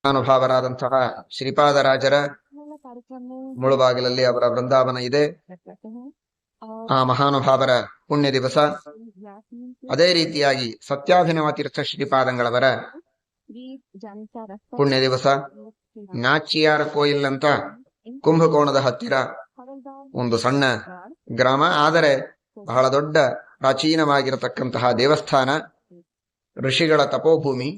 ಅನುಭಾವರಾದಂತಹ ಶ್ರೀಪಾದರಾಜರ ಮುಳುಬಾಗಿಲಲ್ಲಿ ಅವರ ವೃಂದಾವನ ಇದೆ. ಆ ಮಹಾನುಭಾವರ ಪುಣ್ಯ ದಿವಸ. ಅದೇ ರೀತಿಯಾಗಿ ಸತ್ಯಾಭಿನವ ತೀರ್ಥ ಶ್ರೀಪಾದಂಗಳವರ ಪುಣ್ಯ ದಿವಸ. ನಾಚಿಯಾರ ಕೋಯಿಲ್ ಅಂತ ಕುಂಭಕೋಣದ ಹತ್ತಿರ ಒಂದು ಸಣ್ಣ ಗ್ರಾಮ, ಆದರೆ ಬಹಳ ದೊಡ್ಡ ಪ್ರಾಚೀನವಾಗಿರತಕ್ಕಂತಹ ದೇವಸ್ಥಾನ, ಋಷಿಗಳ ತಪೋಭೂಮಿ.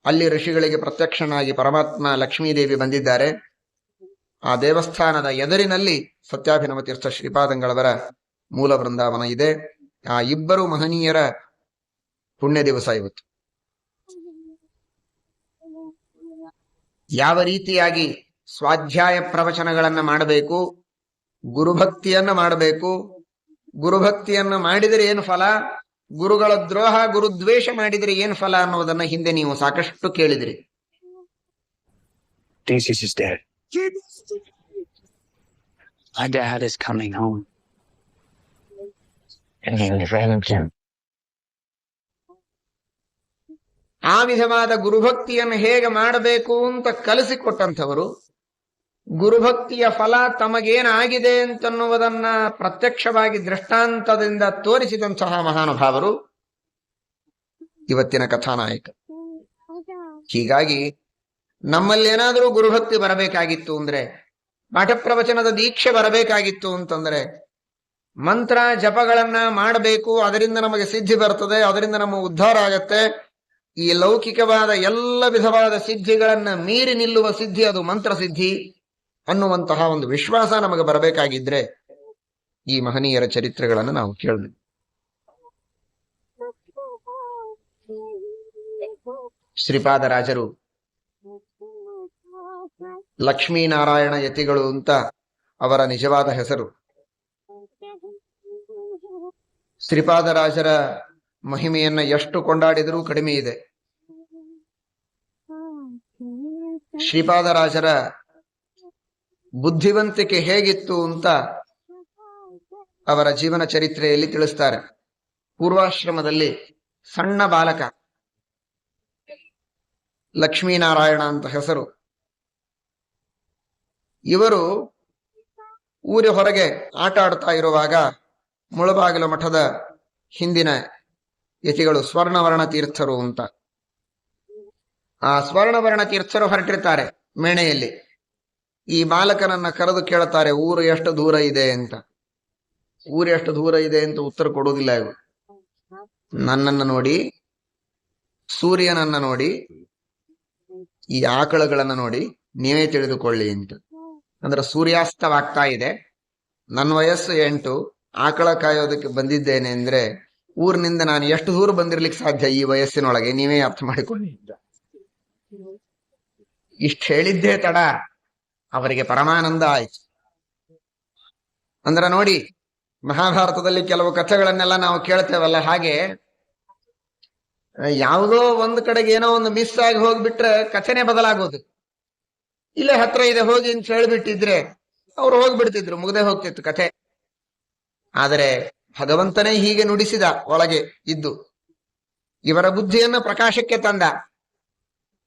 ಅಲ್ಲಿ ಋಷಿಗಳಿಗೆ ಪ್ರತ್ಯಕ್ಷನಾಗಿ ಪರಮಾತ್ಮ ಲಕ್ಷ್ಮೀದೇವಿ ಬಂದಿದ್ದಾರೆ. ಆ ದೇವಸ್ಥಾನದ ಎದುರಿನಲ್ಲಿ ಸತ್ಯಾಭಿನವ ತೀರ್ಥ ಶ್ರೀಪಾದಂಗಳವರ ಮೂಲ ವೃಂದಾವನ ಇದೆ. ಆ ಇಬ್ಬರು ಮಹನೀಯರ ಪುಣ್ಯ ದಿವಸ ಇವತ್ತು. ಯಾವ ರೀತಿಯಾಗಿ ಸ್ವಾಧ್ಯಾಯ ಪ್ರವಚನಗಳನ್ನ ಮಾಡಬೇಕು, ಗುರುಭಕ್ತಿಯನ್ನ ಮಾಡಬೇಕು, ಗುರುಭಕ್ತಿಯನ್ನ ಮಾಡಿದರೆ ಏನು ಫಲ, ಗುರುಗಳ ದ್ರೋಹ ಗುರುದ್ವೇಷ ಮಾಡಿದರೆ ಏನು ಫಲ ಅನ್ನೋದನ್ನ ಹಿಂದೆ ನೀವು ಸಾಕಷ್ಟು ಕೇಳಿದ್ರಿ. My dad is coming home. ಆ ವಿಧವಾದ ಗುರುಭಕ್ತಿಯನ್ನು ಹೇಗೆ ಮಾಡಬೇಕು ಅಂತ ಕಲಿಸಿಕೊಟ್ಟಂಥವರು, ಗುರುಭಕ್ತಿಯ ಫಲ ತಮಗೇನಾಗಿದೆ ಅಂತನ್ನುವುದನ್ನ ಪ್ರತ್ಯಕ್ಷವಾಗಿ ದೃಷ್ಟಾಂತದಿಂದ ತೋರಿಸಿದಂತಹ ಮಹಾನುಭಾವರು ಇವತ್ತಿನ ಕಥಾನಾಯಕ. ಹೀಗಾಗಿ ನಮ್ಮಲ್ಲೇನಾದರೂ ಗುರುಭಕ್ತಿ ಬರಬೇಕಾಗಿತ್ತು ಅಂದ್ರೆ, ಪಾಠ ಪ್ರವಚನದ ದೀಕ್ಷೆ ಬರಬೇಕಾಗಿತ್ತು ಅಂತಂದ್ರೆ, ಮಂತ್ರ ಜಪಗಳನ್ನ ಮಾಡಬೇಕು, ಅದರಿಂದ ನಮಗೆ ಸಿದ್ಧಿ ಬರ್ತದೆ, ಅದರಿಂದ ನಮ್ಮ ಉದ್ಧಾರ ಆಗತ್ತೆ. ಈ ಲೌಕಿಕವಾದ ಎಲ್ಲ ವಿಧವಾದ ಸಿದ್ಧಿಗಳನ್ನ ಮೀರಿ ನಿಲ್ಲುವ ಸಿದ್ಧಿ ಅದು ಮಂತ್ರ ಸಿದ್ಧಿ ಅನ್ನುವಂತಹ ಒಂದು ವಿಶ್ವಾಸ ನಮಗೆ ಬರಬೇಕಾಗಿದ್ರೆ ಈ ಮಹನೀಯರ ಚರಿತ್ರೆಗಳನ್ನು ನಾವು ಕೇಳಬೇಕು. ಶ್ರೀಪಾದರಾಜರು ಲಕ್ಷ್ಮೀನಾರಾಯಣ ಯತಿಗಳು ಅಂತ ಅವರ ನಿಜವಾದ ಹೆಸರು. ಶ್ರೀಪಾದರಾಜರ ಮಹಿಮೆಯನ್ನ ಎಷ್ಟು ಕೊಂಡಾಡಿದರೂ ಕಡಿಮೆ ಇದೆ. ಶ್ರೀಪಾದರಾಜರ ಬುದ್ಧಿವಂತಿಕೆ ಹೇಗಿತ್ತು ಅಂತ ಅವರ ಜೀವನ ಚರಿತ್ರೆಯಲ್ಲಿ ತಿಳಿಸ್ತಾರೆ. ಪೂರ್ವಾಶ್ರಮದಲ್ಲಿ ಸಣ್ಣ ಬಾಲಕ, ಲಕ್ಷ್ಮೀನಾರಾಯಣ ಅಂತ ಹೆಸರು. ಇವರು ಊರ ಹೊರಗೆ ಆಟ ಆಡ್ತಾ ಇರುವಾಗ ಮುಳಬಾಗಿಲು ಮಠದ ಹಿಂದಿನ ಯತಿಗಳು ಸ್ವರ್ಣವರ್ಣ ತೀರ್ಥರು ಅಂತ, ಆ ಸ್ವರ್ಣವರ್ಣ ತೀರ್ಥರು ಹೊರಟಿರ್ತಾರೆ ಮೇಣೆಯಲ್ಲಿ. ಈ ಬಾಲಕನನ್ನ ಕರೆದು ಕೇಳುತ್ತಾರೆ, ಊರು ಎಷ್ಟು ದೂರ ಇದೆ ಅಂತ. ಊರು ಎಷ್ಟು ದೂರ ಇದೆ ಅಂತ ಉತ್ತರ ಕೊಡುವುದಿಲ್ಲ ಇವರು. ನನ್ನನ್ನು ನೋಡಿ, ಸೂರ್ಯನನ್ನ ನೋಡಿ, ಈ ಆಕಳಗಳನ್ನ ನೋಡಿ ನೀವೇ ತಿಳಿದುಕೊಳ್ಳಿ ಅಂತ. ಅಂದ್ರೆ ಸೂರ್ಯಾಸ್ತವಾಗ್ತಾ ಇದೆ, ನನ್ನ ವಯಸ್ಸು 8, ಆಕಳ ಕಾಯೋದಕ್ಕೆ ಬಂದಿದ್ದೇನೆ ಅಂದ್ರೆ ಊರಿನಿಂದ ನಾನು ಎಷ್ಟು ದೂರ ಬಂದಿರ್ಲಿಕ್ಕೆ ಸಾಧ್ಯ ಈ ವಯಸ್ಸಿನೊಳಗೆ, ನೀವೇ ಅರ್ಥ ಮಾಡಿಕೊಳ್ಳಿ. ಇಷ್ಟು ಹೇಳಿದ್ದೇ ತಡ ಅವರಿಗೆ ಪರಮಾನಂದ ಆಯ್ತು. ಅಂದ್ರೆ ನೋಡಿ, ಮಹಾಭಾರತದಲ್ಲಿ ಕೆಲವು ಕಥೆಗಳನ್ನೆಲ್ಲ ನಾವು ಕೇಳ್ತೇವಲ್ಲ, ಹಾಗೆ ಯಾವುದೋ ಒಂದು ಕಡೆಗೆ ಏನೋ ಒಂದು ಮಿಸ್ ಆಗಿ ಹೋಗ್ಬಿಟ್ರೆ ಕಥೆನೇ ಬದಲಾಗೋದು. ಇಲ್ಲೇ ಹತ್ರ ಇದೆ ಹೋಗಿ ಅಂತ ಹೇಳಿಬಿಟ್ಟಿದ್ರೆ ಅವ್ರು ಹೋಗ್ಬಿಡ್ತಿದ್ರು, ಮುಗದೆ ಹೋಗ್ತಿತ್ತು ಕಥೆ. ಆದರೆ ಭಗವಂತನೇ ಹೀಗೆ ನುಡಿಸಿದ ಒಳಗೆ ಇದ್ದು ಇವರ ಬುದ್ಧಿಯನ್ನ ಪ್ರಕಾಶಕ್ಕೆ ತಂದ.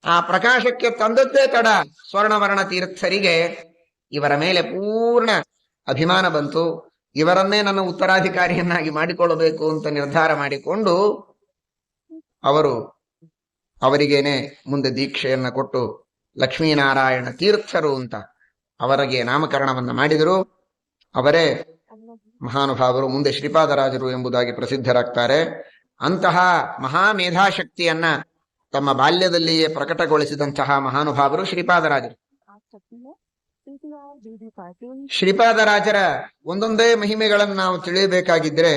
ಆ ಪ್ರಕಾಶಕ್ಕೆ ತಂದದ್ದೇ ತಡ ಸ್ವರ್ಣವರ್ಣ ತೀರ್ಥರಿಗೆ ಇವರ ಮೇಲೆ ಪೂರ್ಣ ಅಭಿಮಾನ ಬಂತು. ಇವರನ್ನೇ ನನ್ನ ಉತ್ತರಾಧಿಕಾರಿಯನ್ನಾಗಿ ಮಾಡಿಕೊಳ್ಳಬೇಕು ಅಂತ ನಿರ್ಧಾರ ಮಾಡಿಕೊಂಡು ಅವರಿಗೇನೆ ಮುಂದೆ ದೀಕ್ಷೆಯನ್ನ ಕೊಟ್ಟು ಲಕ್ಷ್ಮೀನಾರಾಯಣ ತೀರ್ಥರು ಅಂತ ಅವರಿಗೆ ನಾಮಕರಣವನ್ನ ಮಾಡಿದರು. ಅವರೇ ಮಹಾನುಭಾವರು, ಮುಂದೆ ಶ್ರೀಪಾದರಾಜರು ಎಂಬುದಾಗಿ ಪ್ರಸಿದ್ಧರಾಗ್ತಾರೆ. ಅಂತಹ ಮಹಾಮೇಧಾಶಕ್ತಿಯನ್ನ ತಮ್ಮ ಬಾಲ್ಯದಲ್ಲಿಯೇ ಪ್ರಕಟಗೊಳಿಸಿದಂತಹ ಮಹಾನುಭಾವರು ಶ್ರೀಪಾದರಾಜರು. ಶ್ರೀಪಾದರಾಜರ ಒಂದೊಂದೇ ಮಹಿಮೆಗಳನ್ನು ನಾವು ತಿಳಿಯಬೇಕಾಗಿದ್ರೆ,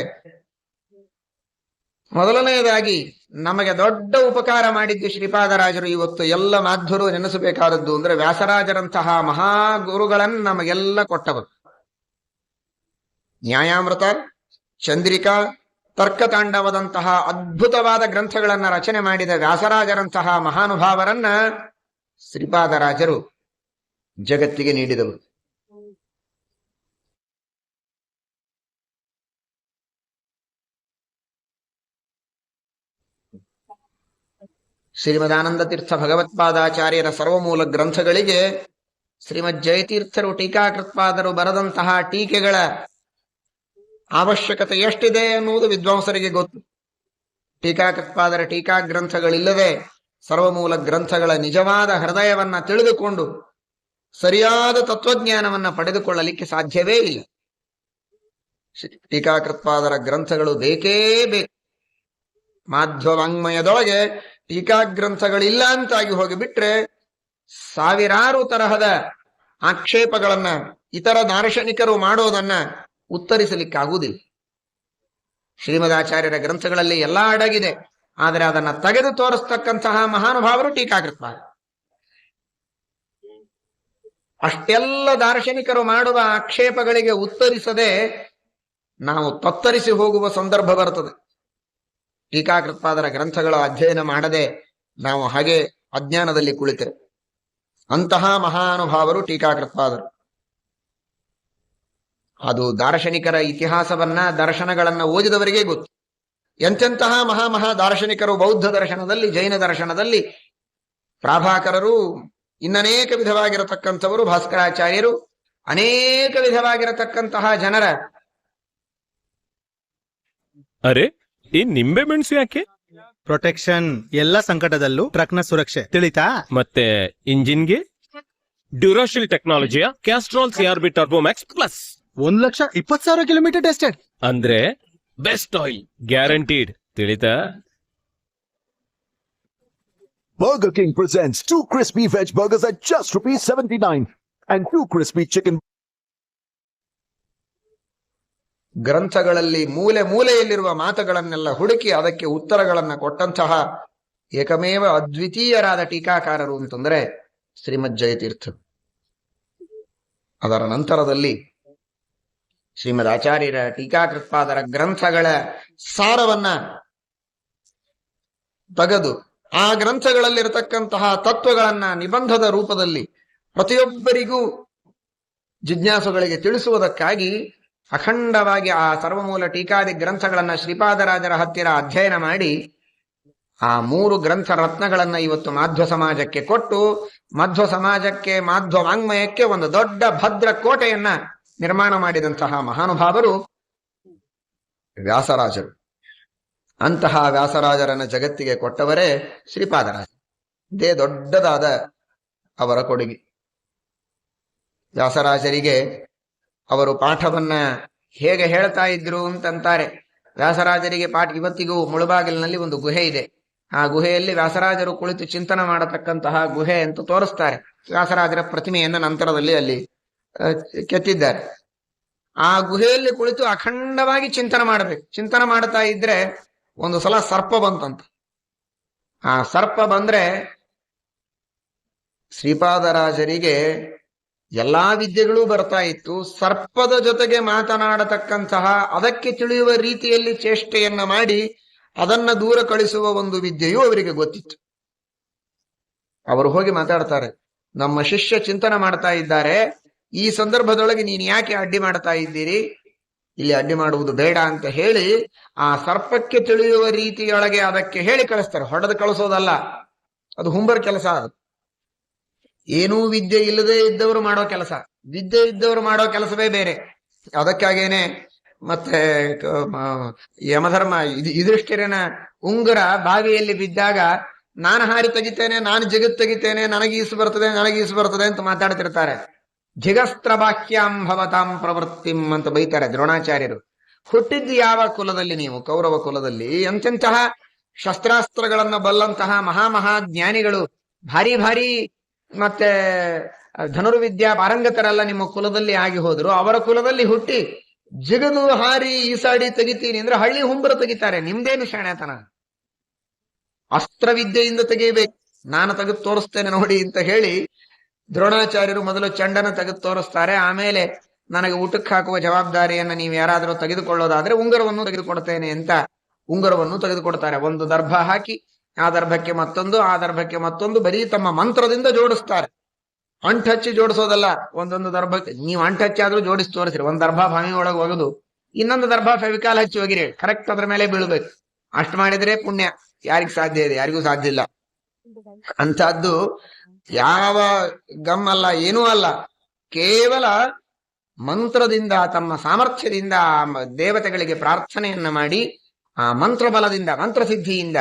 ಮೊದಲನೆಯದಾಗಿ ನಮಗೆ ದೊಡ್ಡ ಉಪಕಾರ ಮಾಡಿದ್ದು ಶ್ರೀಪಾದರಾಜರು. ಇವತ್ತು ಎಲ್ಲ ಮಾಧ್ವರು ನೆನೆಸಬೇಕಾದದ್ದು ಅಂದ್ರೆ ವ್ಯಾಸರಾಜರಂತಹ ಮಹಾಗುರುಗಳನ್ನು ನಮಗೆಲ್ಲ ಕೊಟ್ಟವರು. ನ್ಯಾಯಾಮೃತ, ಚಂದ್ರಿಕಾ, ತರ್ಕತಾಂಡವದಂತಹ ಅದ್ಭುತವಾದ ಗ್ರಂಥಗಳನ್ನ ರಚನೆ ಮಾಡಿದ ವ್ಯಾಸರಾಜರಂತಹ ಮಹಾನುಭಾವರನ್ನ ಶ್ರೀಪಾದರಾಜರು ಜಗತ್ತಿಗೆ ನೀಡಿದವರು. ಶ್ರೀಮದಾನಂದ ತೀರ್ಥ ಭಗವತ್ಪಾದಾಚಾರ್ಯರ ಸರ್ವಮೂಲ ಗ್ರಂಥಗಳಿಗೆ ಶ್ರೀಮದ್ ಜಯತೀರ್ಥರು ಟೀಕಾಕೃತ್ಪಾದರು ಬರೆದಂತಹ ಟೀಕೆಗಳ ಅವಶ್ಯಕತೆ ಎಷ್ಟಿದೆ ಎನ್ನುವುದು ವಿದ್ವಾಂಸರಿಗೆ ಗೊತ್ತು. ಟೀಕಾಕೃತ್ಪಾದರ ಟೀಕಾ ಗ್ರಂಥಗಳಿಲ್ಲದೆ ಸರ್ವಮೂಲ ಗ್ರಂಥಗಳ ನಿಜವಾದ ಹೃದಯವನ್ನ ತಿಳಿದುಕೊಂಡು ಸರಿಯಾದ ತತ್ವಜ್ಞಾನವನ್ನ ಪಡೆದುಕೊಳ್ಳಲಿಕ್ಕೆ ಸಾಧ್ಯವೇ ಇಲ್ಲ. ಟೀಕಾಕೃತ್ಪಾದರ ಗ್ರಂಥಗಳು ಬೇಕೇ ಬೇಕು. ಮಾಧ್ವವಾಂಗ್ಮಯದೊಳಗೆ ಟೀಕಾ ಗ್ರಂಥಗಳಿಲ್ಲ ಅಂತಾಗಿ ಹೋಗಿಬಿಟ್ರೆ ಸಾವಿರಾರು ತರಹದ ಆಕ್ಷೇಪಗಳನ್ನ ಇತರ ದಾರ್ಶನಿಕರು ಮಾಡೋದನ್ನ ಉತ್ತರಿಸಲಿಕ್ಕಾಗುವುದಿಲ್ಲ. ಶ್ರೀಮದಾಚಾರ್ಯರ ಗ್ರಂಥಗಳಲ್ಲಿ ಎಲ್ಲಾ ಅಡಗಿದೆ, ಆದರೆ ಅದನ್ನ ತೆಗೆದು ತೋರಿಸ್ತಕ್ಕಂತಹ ಮಹಾನುಭಾವರು ಟೀಕಾಕೃತ್ಪಾದ. ಅಷ್ಟೆಲ್ಲ ದಾರ್ಶನಿಕರು ಮಾಡುವ ಆಕ್ಷೇಪಗಳಿಗೆ ಉತ್ತರಿಸದೆ ನಾವು ತತ್ತರಿಸಿ ಹೋಗುವ ಸಂದರ್ಭ ಬರುತ್ತದೆ. ಟೀಕಾಕೃತ್ಪಾದರ ಗ್ರಂಥಗಳ ಅಧ್ಯಯನ ಮಾಡದೆ ನಾವು ಹಾಗೆ ಅಜ್ಞಾನದಲ್ಲಿ ಕುಳಿತರೆ. ಅಂತಹ ಮಹಾನುಭಾವರು ಟೀಕಾಕೃತ್ಪಾದರು. ಅದು ದಾರ್ಶನಿಕರ ಇತಿಹಾಸವನ್ನ ದರ್ಶನಗಳನ್ನ ಓದಿದವರಿಗೆ ಗೊತ್ತು. ಎಂತೆಂತಹ ಮಹಾ ದಾರ್ಶನಿಕರು ಬೌದ್ಧ ದರ್ಶನದಲ್ಲಿ, ಜೈನ ದರ್ಶನದಲ್ಲಿ, ಪ್ರಾಭಾಕರರು, ಇನ್ನನೇಕ ವಿಧವಾಗಿರತಕ್ಕಂಥವರು, ಭಾಸ್ಕರಾಚಾರ್ಯರು, ಅನೇಕ ವಿಧವಾಗಿರತಕ್ಕಂತಹ ಜನರ. ಅರೆ ಈ ನಿಂಬೆ ಮೆಣಸು ಯಾಕೆ? ಪ್ರೊಟೆಕ್ಷನ್. ಎಲ್ಲ ಸಂಕಟದಲ್ಲೂ ಟ್ರಕ್ನ ಸುರಕ್ಷೆ ತಿಳಿತಾ? ಮತ್ತೆ ಇಂಜಿನ್ಗೆ ಡ್ಯೂರಾಶಿಲ್ ಟೆಕ್ನಾಲಜಿಯ Castrol CRB Turbomax plus 1,20,000 kilometre tested. ಅಂದ್ರೆ ಬೆಸ್ಟ್ ಆಯಿಲ್ ಗ್ಯಾರಂಟೀಡ್. ತಿಳಿತಾ? Burger King presents 2 crispy veg burgers at just ₹79 and 2 crispy chicken. ಗ್ರಂಥಗಳಲ್ಲಿ ಮೂಲೆ ಮೂಲೆಯಲ್ಲಿರುವ ಮಾತುಗಳನ್ನೆಲ್ಲ ಹುಡುಕಿ ಅದಕ್ಕೆ ಉತ್ತರಗಳನ್ನ ಕೊಟ್ಟಂತಹ ಏಕಮೇವ ಅದ್ವಿತೀಯರಾದ ಟೀಕಾಕಾರರು ಅಂತಂದ್ರೆ ಶ್ರೀಮದ್ ಜಯತೀರ್ಥರು. ಅದರ ನಂತರದಲ್ಲಿ ಶ್ರೀಮದ್ ಆಚಾರ್ಯರ ಟೀಕಾಕೃತ್ಪಾದರ ಗ್ರಂಥಗಳ ಸಾರವನ್ನ ತೆಗೆದು ಆ ಗ್ರಂಥಗಳಲ್ಲಿರತಕ್ಕಂತಹ ತತ್ವಗಳನ್ನ ನಿಬಂಧದ ರೂಪದಲ್ಲಿ ಪ್ರತಿಯೊಬ್ಬರಿಗೂ ಜಿಜ್ಞಾಸುಗಳಿಗೆ ತಿಳಿಸುವುದಕ್ಕಾಗಿ ಅಖಂಡವಾಗಿ ಆ ಸರ್ವಮೂಲ ಟೀಕಾದಿ ಗ್ರಂಥಗಳನ್ನ ಶ್ರೀಪಾದರಾಜರ ಹತ್ತಿರ ಅಧ್ಯಯನ ಮಾಡಿ ಆ 3 ಗ್ರಂಥ ರತ್ನಗಳನ್ನ ಇವತ್ತು ಮಾಧ್ವ ಸಮಾಜಕ್ಕೆ ಕೊಟ್ಟು, ಮಾಧ್ವ ಸಮಾಜಕ್ಕೆ, ಮಾಧ್ವ ವಾಂಗ್ಮಯಕ್ಕೆ ಒಂದು ದೊಡ್ಡ ಭದ್ರ ಕೋಟೆಯನ್ನ ನಿರ್ಮಾಣ ಮಾಡಿದಂತಹ ಮಹಾನುಭಾವರು ವ್ಯಾಸರಾಜರು. ಅಂತಹ ವ್ಯಾಸರಾಜರನ್ನ ಜಗತ್ತಿಗೆ ಕೊಟ್ಟವರೇ ಶ್ರೀಪಾದರಾಜ. ಇದೇ ದೊಡ್ಡದಾದ ಅವರ ಕೊಡುಗೆ. ವ್ಯಾಸರಾಜರಿಗೆ ಅವರು ಪಾಠವನ್ನ ಹೇಗೆ ಹೇಳ್ತಾ ಇದ್ರು ಅಂತಂತಾರೆ. ವ್ಯಾಸರಾಜರಿಗೆ ಪಾಠ ಇವತ್ತಿಗೂ ಮುಳುಬಾಗಿಲಿನಲ್ಲಿ ಒಂದು ಗುಹೆ ಇದೆ. ಆ ಗುಹೆಯಲ್ಲಿ ವ್ಯಾಸರಾಜರು ಕುಳಿತು ಚಿಂತನೆ ಮಾಡತಕ್ಕಂತಹ ಗುಹೆ ಅಂತ ತೋರಿಸ್ತಾರೆ. ವ್ಯಾಸರಾಜರ ಪ್ರತಿಮೆಯನ್ನ ನಂತರದಲ್ಲಿ ಅಲ್ಲಿ ಕೆತ್ತಿದ್ದಾರೆ. ಆ ಗುಹೆಯಲ್ಲಿ ಕುಳಿತು ಅಖಂಡವಾಗಿ ಚಿಂತನೆ ಮಾಡಬೇಕು. ಚಿಂತನೆ ಮಾಡ್ತಾ ಇದ್ರೆ ಒಂದು ಸಲ ಸರ್ಪ ಬಂತಂತ. ಆ ಸರ್ಪ ಬಂದ್ರೆ ಶ್ರೀಪಾದರಾಜರಿಗೆ ಎಲ್ಲಾ ವಿದ್ಯೆಗಳೂ ಬರ್ತಾ ಇತ್ತು. ಸರ್ಪದ ಜೊತೆಗೆ ಮಾತನಾಡತಕ್ಕಂತಹ, ಅದಕ್ಕೆ ತಿಳಿಯುವ ರೀತಿಯಲ್ಲಿ ಚೇಷ್ಟೆಯನ್ನ ಮಾಡಿ ಅದನ್ನ ದೂರ ಕಳಿಸುವ ಒಂದು ವಿದ್ಯೆಯೂ ಅವರಿಗೆ ಗೊತ್ತಿತ್ತು. ಅವರು ಹೋಗಿ ಮಾತಾಡ್ತಾರೆ, ನಮ್ಮ ಶಿಷ್ಯ ಚಿಂತನೆ ಮಾಡ್ತಾ ಇದ್ದಾರೆ, ಈ ಸಂದರ್ಭದೊಳಗೆ ನೀನು ಯಾಕೆ ಅಡ್ಡಿ ಮಾಡ್ತಾ ಇದ್ದೀರಿ? ಇಲ್ಲಿ ಅಡ್ಡಿ ಮಾಡುವುದು ಬೇಡ ಅಂತ ಹೇಳಿ ಆ ಸರ್ಪಕ್ಕೆ ತಿಳಿಯುವ ರೀತಿಯೊಳಗೆ ಅದಕ್ಕೆ ಹೇಳಿ ಕಳಿಸ್ತಾರೆ. ಹೊಡೆದು ಕಳಿಸೋದಲ್ಲ, ಅದು ಹುಂಬರ್ ಕೆಲಸ. ಅದು ಏನೂ ವಿದ್ಯೆ ಇಲ್ಲದೆ ಇದ್ದವರು ಮಾಡೋ ಕೆಲಸ, ವಿದ್ಯೆ ಇದ್ದವರು ಮಾಡೋ ಕೆಲಸವೇ ಬೇರೆ. ಅದಕ್ಕಾಗೇನೆ ಮತ್ತೆ ಯಮಧರ್ಮ ಯುಧಿಷ್ಠಿರನ ಉಂಗುರ ಬಾವಿಯಲ್ಲಿ ಬಿದ್ದಾಗ ನಾನು ಹಾರಿ ತೆಗಿತೇನೆ, ನಾನು ಜಗತ್ ತೆಗಿತೇನೆ, ನನಗೀಸು ಬರ್ತದೆ ಅಂತ ಮಾತಾಡ್ತಿರ್ತಾರೆ. ಜಿಗಸ್ತ್ರ ಬಾಕ್ಯಾಂ ಭವತಾಂ ಪ್ರವೃತ್ತಿಂ ಅಂತ ಬೈತಾರೆ ದ್ರೋಣಾಚಾರ್ಯರು. ಹುಟ್ಟಿದ್ದು ಯಾವ ಕುಲದಲ್ಲಿ ನೀವು? ಕೌರವ ಕುಲದಲ್ಲಿ. ಎಂತೆಂತಹ ಶಸ್ತ್ರಾಸ್ತ್ರಗಳನ್ನ ಬಲ್ಲಂತಹ ಮಹಾ ಜ್ಞಾನಿಗಳು, ಭಾರಿ ಮತ್ತೆ ಧನುರ್ವಿದ್ಯಾ ಪಾರಂಗತರೆಲ್ಲ ನಿಮ್ಮ ಕುಲದಲ್ಲಿ ಆಗಿ ಹೋದ್ರು. ಅವರ ಕುಲದಲ್ಲಿ ಹುಟ್ಟಿ ಜಿಗದು ಹಾರಿ ಈಸಾಡಿ ತೆಗಿತೀನಿ ಅಂದ್ರೆ ಹಳ್ಳಿ ಹುಂಬರ ತೆಗಿತಾರೆ. ನಿಮ್ದೇನು ಶಾಣೆತನ? ಅಸ್ತ್ರವಿದ್ಯೆಯಿಂದ ತೆಗಿಬೇಕು. ನಾನು ತೆಗೆದು ತೋರಿಸ್ತೇನೆ ನೋಡಿ ಅಂತ ಹೇಳಿ ದ್ರೋಣಾಚಾರ್ಯರು ಮೊದಲು ಚಂಡನ ತೆಗೆದು ತೋರಿಸ್ತಾರೆ. ಆಮೇಲೆ ನನಗೆ ಊಟಕ್ಕೆ ಹಾಕುವ ಜವಾಬ್ದಾರಿಯನ್ನ ನೀವು ಯಾರಾದರೂ ತೆಗೆದುಕೊಳ್ಳೋದಾದ್ರೆ ಉಂಗುರವನ್ನು ತೆಗೆದುಕೊಡ್ತೇನೆ ಅಂತ ಉಂಗುರವನ್ನು ತೆಗೆದುಕೊಡ್ತಾರೆ. ಒಂದು ದರ್ಭ ಹಾಕಿ ಆ ದರ್ಭಕ್ಕೆ ಮತ್ತೊಂದು, ಆ ದರ್ಭಕ್ಕೆ ಮತ್ತೊಂದು, ಬರೀ ತಮ್ಮ ಮಂತ್ರದಿಂದ ಜೋಡಿಸ್ತಾರೆ. ಅಂಟಚ್ಚಿ ಜೋಡಿಸೋದಲ್ಲ. ಒಂದೊಂದು ದರ್ಭಕ್ಕೆ ನೀವು ಅಂಟಚ್ಚಿ ಆದ್ರೂ ಜೋಡಿಸಿ ತೋರಿಸ್ರಿ. ಒಂದ್ ದರ್ಭ ಬಾವಿ ಒಳಗೆ ಹೋಗುದು, ಇನ್ನೊಂದು ದರ್ಭ ಫೆವಿಕಾಲ್ ಹಚ್ಚಿ ಹೋಗಿರಿ, ಕರೆಕ್ಟ್ ಅದ್ರ ಮೇಲೆ ಬೀಳ್ಬೇಕು. ಅಷ್ಟು ಮಾಡಿದ್ರೆ ಪುಣ್ಯ. ಯಾರಿಗೂ ಸಾಧ್ಯ ಇದೆ? ಯಾರಿಗೂ ಸಾಧ್ಯ ಇಲ್ಲ. ಅಂಥದ್ದು ಯಾವ ಗಮ್ಮಲ್ಲ, ಏನೂ ಅಲ್ಲ. ಕೇವಲ ಮಂತ್ರದಿಂದ, ತಮ್ಮ ಸಾಮರ್ಥ್ಯದಿಂದ ದೇವತೆಗಳಿಗೆ ಪ್ರಾರ್ಥನೆಯನ್ನ ಮಾಡಿ ಆ ಮಂತ್ರ ಬಲದಿಂದ, ಮಂತ್ರಸಿದ್ಧಿಯಿಂದ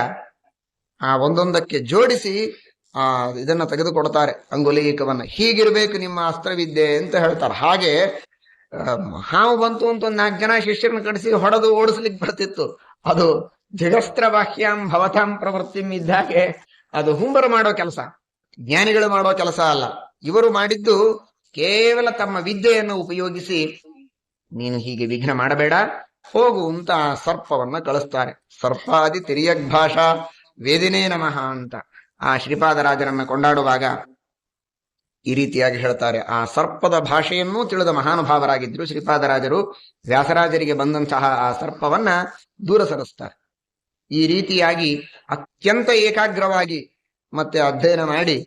ಆ ಒಂದೊಂದಕ್ಕೆ ಜೋಡಿಸಿ ಇದನ್ನ ತೆಗೆದುಕೊಡ್ತಾರೆ, ಅಂಗುಲೀಕವನ್ನ. ಹೀಗಿರ್ಬೇಕು ನಿಮ್ಮ ಅಸ್ತ್ರವಿದ್ಯೆ ಅಂತ ಹೇಳ್ತಾರೆ. ಹಾಗೆ ಹಾವು ಬಂತು ಅಂತ ಒಂದು 4 ಜನ ಶಿಷ್ಯರನ್ನ ಕಡಿಸಿ ಹೊಡೆದು ಓಡಿಸ್ಲಿಕ್ಕೆ ಬರ್ತಿತ್ತು. ಅದು ಜಗಸ್ತ್ರ ಬಾಹ್ಯಾಂ ಭವತಾಂ ಪ್ರವೃತ್ತಿಂ ಇದ್ದಾಗೆ ಅದು ಹುಂಬರು ಮಾಡೋ ಕೆಲಸ, ಜ್ಞಾನಿಗಳು ಮಾಡೋ ಕೆಲಸ ಅಲ್ಲ. ಇವರು ಮಾಡಿದ್ದು ಕೇವಲ ತಮ್ಮ ವಿದ್ಯೆಯನ್ನು ಉಪಯೋಗಿಸಿ, ನೀನು ಹೀಗೆ ವಿಘ್ನ ಮಾಡಬೇಡ, ಹೋಗು ಅಂತ ಆ ಸರ್ಪವನ್ನ ಕಳಿಸ್ತಾರೆ. ಸರ್ಪಾದಿ ತಿರ್ಯಗ್ಭಾಷಾ ವೇದಿನೇ ನಮಃ ಅಂತ ಆ ಶ್ರೀಪಾದರಾಜರನ್ನ ಕೊಂಡಾಡುವಾಗ ಈ ರೀತಿಯಾಗಿ ಹೇಳ್ತಾರೆ. ಆ ಸರ್ಪದ ಭಾಷೆಯನ್ನೂ ತಿಳಿದ ಮಹಾನುಭಾವರಾಗಿದ್ರು ಶ್ರೀಪಾದರಾಜರು. ವ್ಯಾಸರಾಜರಿಗೆ ಬಂದಂತಹ ಆ ಸರ್ಪವನ್ನ ದೂರ ಸರಿಸ್ತಾರೆ. ಈ ರೀತಿಯಾಗಿ ಅತ್ಯಂತ ಏಕಾಗ್ರವಾಗಿ ಮತ್ತೆ ಅಧ್ಯಯನ ಮಾಡಿ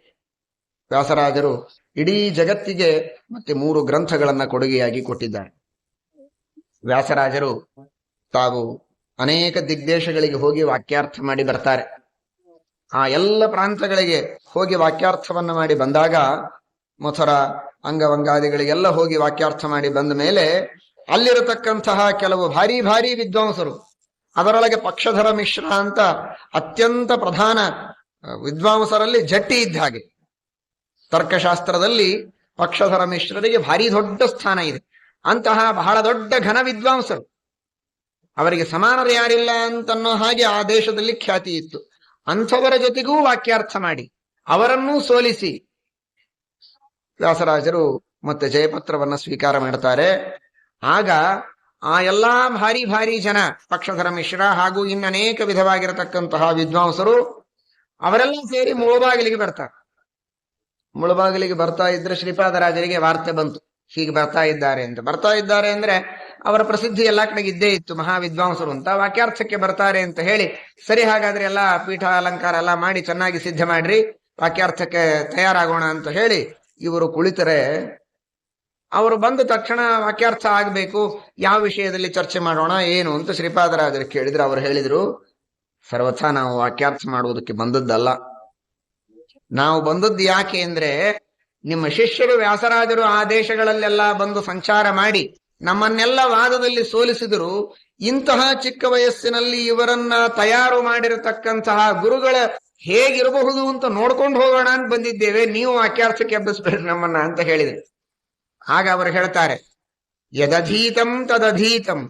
ವ್ಯಾಸರಾಜರು ಇಡೀ ಜಗತ್ತಿಗೆ ಮತ್ತೆ 3 ಗ್ರಂಥಗಳನ್ನ ಕೊಡುಗೆಯಾಗಿ ಕೊಟ್ಟಿದ್ದಾರೆ. ವ್ಯಾಸರಾಜರು ತಾವು ಅನೇಕ ದಿಗ್ದೇಶಗಳಿಗೆ ಹೋಗಿ ವಾಕ್ಯಾರ್ಥ ಮಾಡಿ ಬರ್ತಾರೆ. ಆ ಎಲ್ಲ ಪ್ರಾಂತಗಳಿಗೆ ಹೋಗಿ ವಾಕ್ಯಾರ್ಥವನ್ನ ಮಾಡಿ ಬಂದಾಗ, ಮಥುರಾ ಅಂಗವಂಗಾದಿಗಳಿಗೆಲ್ಲ ಹೋಗಿ ವಾಕ್ಯಾರ್ಥ ಮಾಡಿ ಬಂದ ಮೇಲೆ ಅಲ್ಲಿರತಕ್ಕಂತಹ ಕೆಲವು ಭಾರಿ ಭಾರಿ ವಿದ್ವಾಂಸರು, ಅದರೊಳಗೆ ಪಕ್ಷಧರ ಮಿಶ್ರ ಅಂತ ಅತ್ಯಂತ ಪ್ರಧಾನ ವಿದ್ವಾಂಸರಲ್ಲಿ ಜಟ್ಟಿ ಇದ್ದ ಹಾಗೆ, ತರ್ಕಶಾಸ್ತ್ರದಲ್ಲಿ ಪಕ್ಷಧರ ಮಿಶ್ರರಿಗೆ ಭಾರಿ ದೊಡ್ಡ ಸ್ಥಾನ ಇದೆ. ಅಂತಹ ಬಹಳ ದೊಡ್ಡ ಘನ ವಿದ್ವಾಂಸರು, ಅವರಿಗೆ ಸಮಾನರು ಯಾರಿಲ್ಲ ಅಂತನ್ನೋ ಹಾಗೆ ಆ ದೇಶದಲ್ಲಿ ಖ್ಯಾತಿ ಇತ್ತು. ಅಂಥವರ ಜೊತೆಗೂ ವಾಕ್ಯಾರ್ಥ ಮಾಡಿ ಅವರನ್ನೂ ಸೋಲಿಸಿ ವ್ಯಾಸರಾಜರು ಮತ್ತೆ ಜಯಪತ್ರವನ್ನ ಸ್ವೀಕಾರ ಮಾಡ್ತಾರೆ. ಆಗ ಆ ಎಲ್ಲಾ ಭಾರಿ ಭಾರಿ ಜನ, ಪಕ್ಷಧರ ಮಿಶ್ರ ಹಾಗೂ ಇನ್ನನೇಕ ವಿಧವಾಗಿರತಕ್ಕಂತಹ ವಿದ್ವಾಂಸರು ಅವರೆಲ್ಲ ಸೇರಿ ಮುಳುಬಾಗಿಲಿಗೆ ಬರ್ತಾರೆ. ಮುಳುಬಾಗಿಲಿಗೆ ಬರ್ತಾ ಇದ್ರೆ ಶ್ರೀಪಾದರಾಜರಿಗೆ ವಾರ್ತೆ ಬಂತು, ಹೀಗೆ ಬರ್ತಾ ಇದ್ದಾರೆ ಅಂತ. ಬರ್ತಾ ಇದ್ದಾರೆ ಅಂದ್ರೆ ಅವರ ಪ್ರಸಿದ್ಧಿ ಎಲ್ಲಾ ಕಡೆಗೆ ಇದ್ದೇ ಇತ್ತು, ಮಹಾವಿದ್ವಾಂಸರು ಅಂತ. ವಾಕ್ಯಾರ್ಥಕ್ಕೆ ಬರ್ತಾರೆ ಅಂತ ಹೇಳಿ, ಸರಿ ಹಾಗಾದ್ರೆ ಎಲ್ಲ ಪೀಠ ಅಲಂಕಾರ ಎಲ್ಲ ಮಾಡಿ ಚೆನ್ನಾಗಿ ಸಿದ್ಧ ಮಾಡ್ರಿ, ವಾಕ್ಯಾರ್ಥಕ್ಕೆ ತಯಾರಾಗೋಣ ಅಂತ ಹೇಳಿ ಇವರು ಕುಳಿತರೆ, ಅವರು ಬಂದ ತಕ್ಷಣ ವಾಕ್ಯಾರ್ಥ ಆಗ್ಬೇಕು, ಯಾವ ವಿಷಯದಲ್ಲಿ ಚರ್ಚೆ ಮಾಡೋಣ ಏನು ಅಂತ ಶ್ರೀಪಾದರಾಜರು ಕೇಳಿದ್ರು. ಅವರು ಹೇಳಿದ್ರು, ಸರ್ವಥಾ ನಾವು ವಾಕ್ಯಾರ್ಥ ಮಾಡುವುದಕ್ಕೆ ಬಂದದ್ದಲ್ಲ. ನಾವು ಬಂದದ್ದು ಯಾಕೆ ಅಂದ್ರೆ, ನಿಮ್ಮ ಶಿಷ್ಯರು ವ್ಯಾಸರಾಜರು ಆ ದೇಶಗಳಲ್ಲೆಲ್ಲ ಬಂದು ಸಂಚಾರ ಮಾಡಿ ನಮ್ಮನ್ನೆಲ್ಲ ವಾದದಲ್ಲಿ ಸೋಲಿಸಿದರು. ಇಂತಹ ಚಿಕ್ಕ ವಯಸ್ಸಿನಲ್ಲಿ ಇವರನ್ನ ತಯಾರು ಮಾಡಿರತಕ್ಕಂತಹ ಗುರುಗಳ ಹೇಗಿರಬಹುದು ಅಂತ ನೋಡ್ಕೊಂಡು ಹೋಗೋಣ ಅಂತ ಬಂದಿದ್ದೇವೆ, ನೀವು ವಾಕ್ಯಾರ್ಥಕ್ಕೆ ಎಬ್ಬಿಸ್ಬೇಡ್ರಿ ನಮ್ಮನ್ನ ಅಂತ ಹೇಳಿದ್ರು. ಆಗ ಅವರು ಹೇಳ್ತಾರೆ, ಯದಧೀತಂ ತದಧೀತಂ